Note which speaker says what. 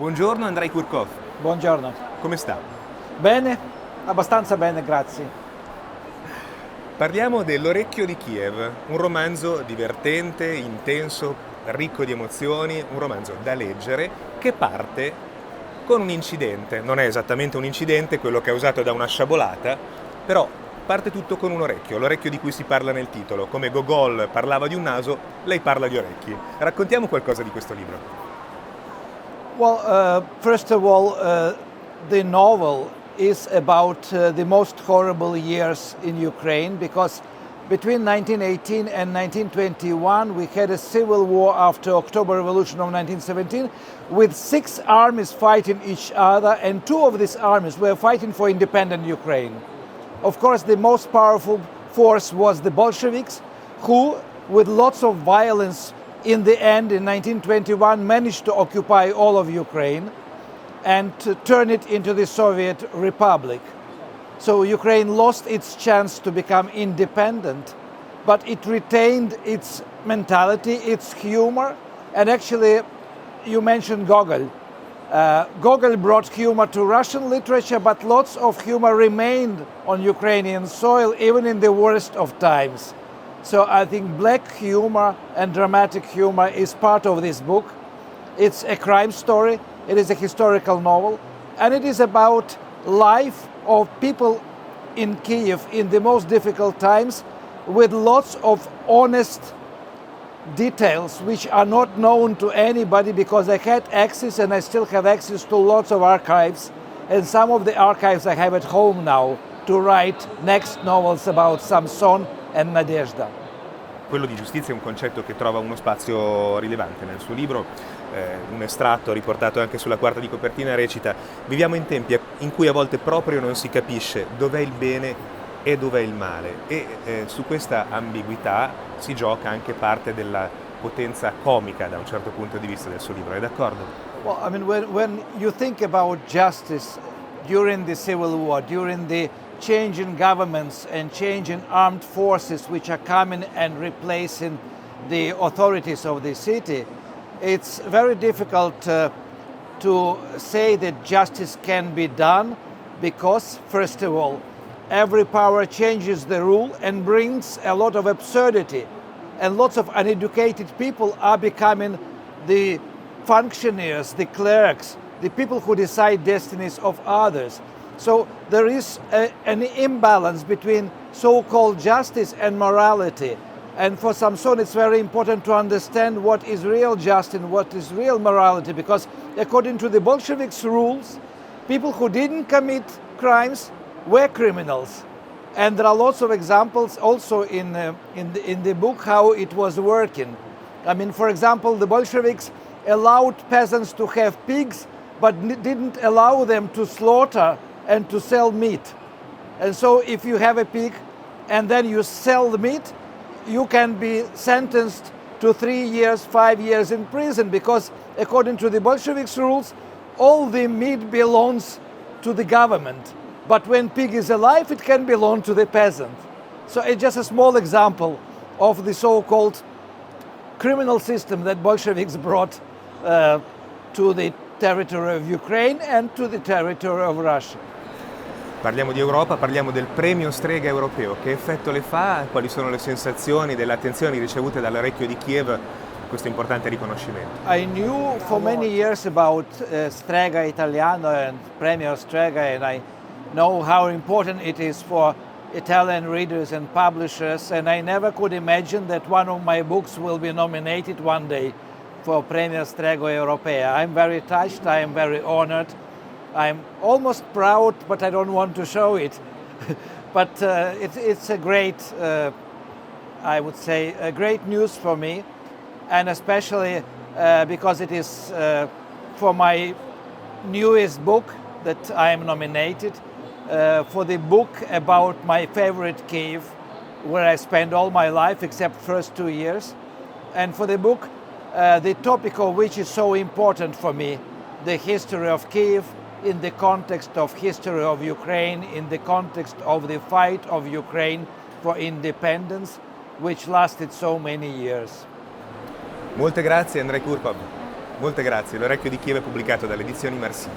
Speaker 1: Buongiorno Andrei Kurkov,
Speaker 2: Buongiorno.
Speaker 1: come sta?
Speaker 2: Bene? Abbastanza bene, grazie.
Speaker 1: Parliamo dell'Orecchio di Kiev, un romanzo divertente, intenso, ricco di emozioni, un romanzo da leggere che parte con un incidente. Non è esattamente un incidente, quello causato da una sciabolata, però parte tutto con un orecchio, l'orecchio di cui si parla nel titolo. Come Gogol parlava di un naso, lei parla di orecchi. Raccontiamo qualcosa di questo libro.
Speaker 2: Well, first of all, the novel is about the most horrible years in Ukraine because between 1918 and 1921 we had a civil war after October Revolution of 1917 with 6 armies fighting each other, and 2 of these armies were fighting for independent Ukraine. Of course, the most powerful force was the Bolsheviks, who, with lots of violence, in the end, in 1921, managed to occupy all of Ukraine and to turn it into the Soviet Republic. So Ukraine lost its chance to become independent, but it retained its mentality, its humor, and actually, you mentioned Gogol. Gogol brought humor to Russian literature, but lots of humor remained on Ukrainian soil, even in the worst of times. So I think black humor and dramatic humor is part of this book. It's a crime story, it is a historical novel, and it is about life of people in Kiev in the most difficult times, with lots of honest details which are not known to anybody, because I had access and I still have access to lots of archives, and some of the archives I have at home now to write next novels about Samson and Nadezhda.
Speaker 1: Quello di giustizia è un concetto che trova uno spazio rilevante nel suo libro. Un estratto riportato anche sulla quarta di copertina recita: viviamo in tempi in cui a volte proprio non si capisce dov'è il bene e dov'è il male, e su questa ambiguità si gioca anche parte della potenza comica da un certo punto di vista del suo libro. È d'accordo?
Speaker 2: Well, I mean, when you think about justice during the civil war, during the change in governments and change in armed forces which are coming and replacing the authorities of the city, it's very difficult to say that justice can be done because, first of all, every power changes the rule and brings a lot of absurdity, and lots of uneducated people are becoming the functionaries, the clerks, the people who decide destinies of others. So there is an imbalance between so-called justice and morality. And for Samson, it's very important to understand what is real justice and what is real morality, because according to the Bolsheviks' rules, people who didn't commit crimes were criminals. And there are lots of examples also in the book how it was working. I mean, for example, the Bolsheviks allowed peasants to have pigs, but didn't allow them to slaughter and to sell meat. And so if you have a pig and then you sell the meat, you can be sentenced to 3 years, 5 years in prison, because according to the Bolsheviks' rules, all the meat belongs to the government. But when pig is alive, it can belong to the peasant. So it's just a small example of the so-called criminal system that Bolsheviks brought to the territory of Ukraine and to the territory of Russia.
Speaker 1: Parliamo di Europa, parliamo del premio Strega europeo. Che effetto le fa? Quali sono le sensazioni delle attenzioni ricevute dall'Orecchio di Kiev questo importante riconoscimento?
Speaker 2: I knew for many years about Strega Italiano and Premio Strega, and I know how important it is for Italian readers and publishers, and I never could imagine that one of my books will be nominated one day for Premio Strega Europea. I'm very touched, I am very honored. I'm almost proud, but I don't want to show it. But it's a great, I would say, a great news for me, and especially because it is for my newest book that I am nominated, for the book about my favorite Kiev, where I spent all my life except first 2 years, and for the book, the topic of which is so important for me, the history of Kiev, in the context of history of Ukraine, in the context of the fight of Ukraine for independence, which lasted so many years.
Speaker 1: Molte grazie Andrei Kurkov. Molte grazie. L'orecchio di Kiev è pubblicato dalle edizioni Marsini.